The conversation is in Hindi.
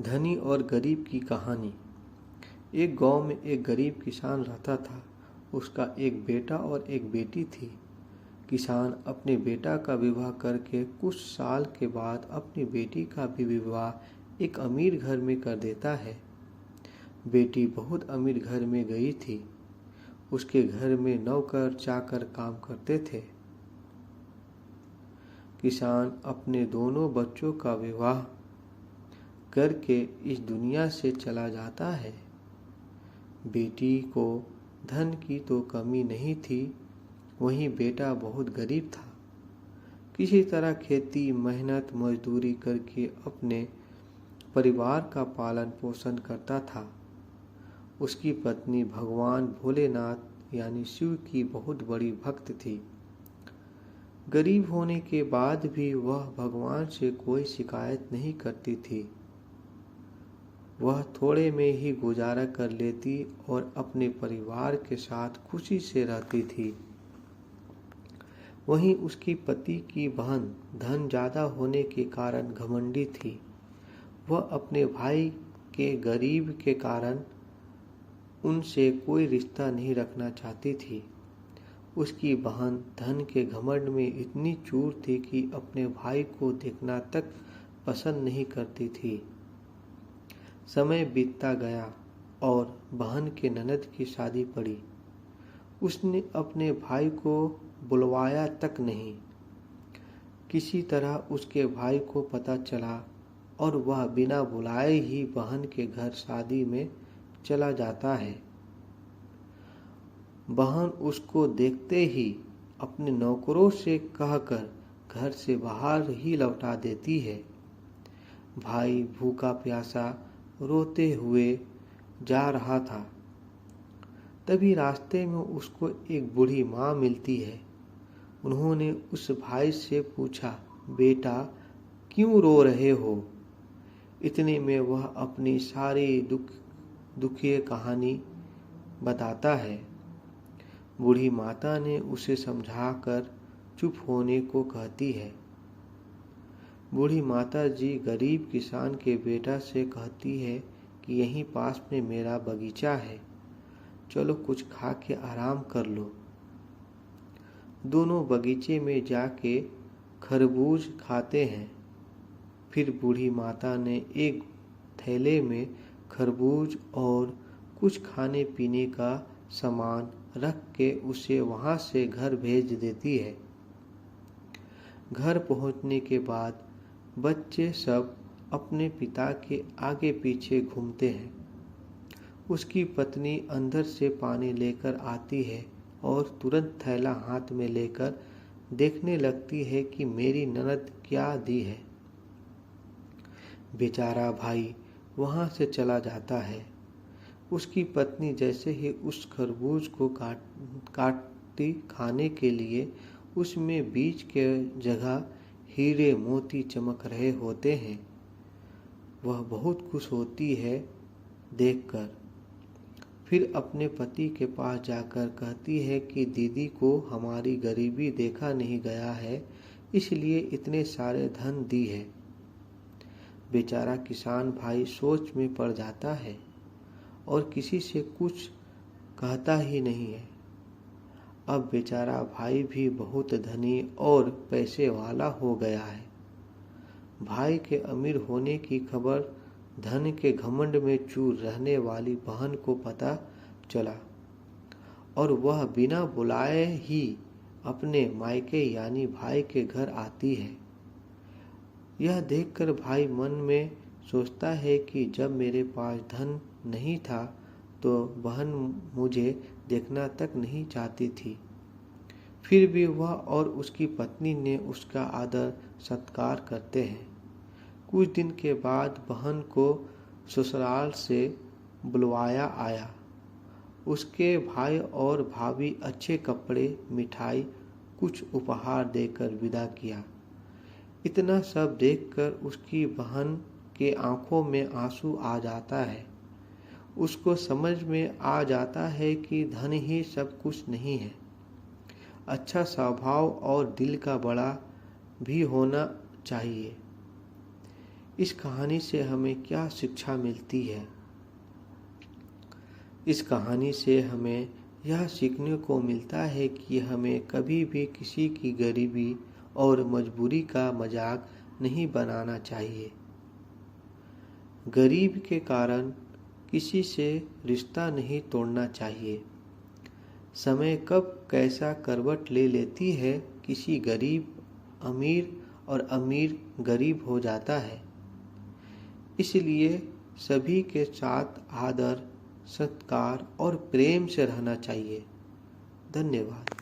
धनी और गरीब की कहानी। एक गांव में एक गरीब किसान रहता था। उसका एक बेटा और एक बेटी थी। किसान अपने बेटा का विवाह करके कुछ साल के बाद अपनी बेटी का भी विवाह एक अमीर घर में कर देता है। बेटी बहुत अमीर घर में गई थी। उसके घर में नौकर चाकर काम करते थे। किसान अपने दोनों बच्चों का विवाह करके इस दुनिया से चला जाता है। बेटी को धन की तो कमी नहीं थी, वहीं बेटा बहुत गरीब था। किसी तरह खेती मेहनत मजदूरी करके अपने परिवार का पालन पोषण करता था। उसकी पत्नी भगवान भोलेनाथ यानी शिव की बहुत बड़ी भक्त थी। गरीब होने के बाद भी वह भगवान से कोई शिकायत नहीं करती थी। वह थोड़े में ही गुजारा कर लेती और अपने परिवार के साथ खुशी से रहती थी। वहीं उसकी पति की बहन धन ज्यादा होने के कारण घमंडी थी। वह अपने भाई के गरीब के कारण उनसे कोई रिश्ता नहीं रखना चाहती थी। उसकी बहन धन के घमंड में इतनी चूर थी कि अपने भाई को देखना तक पसंद नहीं करती थी। समय बीतता गया और बहन के ननद की शादी पड़ी। उसने अपने भाई को बुलवाया तक नहीं। किसी तरह उसके भाई को पता चला और वह बिना बुलाए ही बहन के घर शादी में चला जाता है। बहन उसको देखते ही अपने नौकरों से कहकर घर से बाहर ही लौटा देती है। भाई भूखा प्यासा रोते हुए जा रहा था। तभी रास्ते में उसको एक बूढ़ी माँ मिलती है। उन्होंने उस भाई से पूछा, बेटा क्यों रो रहे हो? इतने में वह अपनी सारी दुखी कहानी बताता है। बूढ़ी माता ने उसे समझाकर चुप होने को कहती है। बूढ़ी माता जी गरीब किसान के बेटा से कहती है कि यहीं पास में मेरा बगीचा है, चलो कुछ खा के आराम कर लो। दोनों बगीचे में जाके खरबूज खाते हैं। फिर बूढ़ी माता ने एक थैले में खरबूज और कुछ खाने पीने का सामान रख के उसे वहां से घर भेज देती है। घर पहुंचने के बाद बच्चे सब अपने पिता के आगे पीछे घूमते हैं। उसकी पत्नी अंदर से पानी लेकर आती है और तुरंत थैला हाथ में लेकर देखने लगती है कि मेरी ननद क्या दी है। बेचारा भाई वहां से चला जाता है। उसकी पत्नी जैसे ही उस खरबूज को काटती खाने के लिए उसमें बीज के जगह हीरे मोती चमक रहे होते हैं। वह बहुत खुश होती है देखकर। फिर अपने पति के पास जाकर कहती है कि दीदी को हमारी गरीबी देखा नहीं गया है, इसलिए इतने सारे धन दी है। बेचारा किसान भाई सोच में पड़ जाता है और किसी से कुछ कहता ही नहीं है। अब बेचारा भाई भी बहुत धनी और पैसे वाला हो गया है। भाई के अमीर होने की खबर धन के घमंड में चूर रहने वाली बहन को पता चला और वह बिना बुलाए ही अपने मायके यानी भाई के घर आती है। यह देखकर भाई मन में सोचता है कि जब मेरे पास धन नहीं था तो बहन मुझे देखना तक नहीं चाहती थी। फिर भी वह और उसकी पत्नी ने उसका आदर सत्कार करते हैं। कुछ दिन के बाद बहन को ससुराल से बुलवाया आया। उसके भाई और भाभी अच्छे कपड़े मिठाई कुछ उपहार देकर विदा किया। इतना सब देखकर उसकी बहन के आंखों में आंसू आ जाता है। उसको समझ में आ जाता है कि धन ही सब कुछ नहीं है, अच्छा स्वभाव और दिल का बड़ा भी होना चाहिए। इस कहानी से हमें क्या शिक्षा मिलती है? इस कहानी से हमें यह सीखने को मिलता है कि हमें कभी भी किसी की गरीबी और मजबूरी का मजाक नहीं बनाना चाहिए। गरीब के कारण किसी से रिश्ता नहीं तोड़ना चाहिए। समय कब कैसा करवट ले लेती है, किसी गरीब अमीर और अमीर गरीब हो जाता है। इसलिए सभी के साथ आदर, सत्कार और प्रेम से रहना चाहिए। धन्यवाद।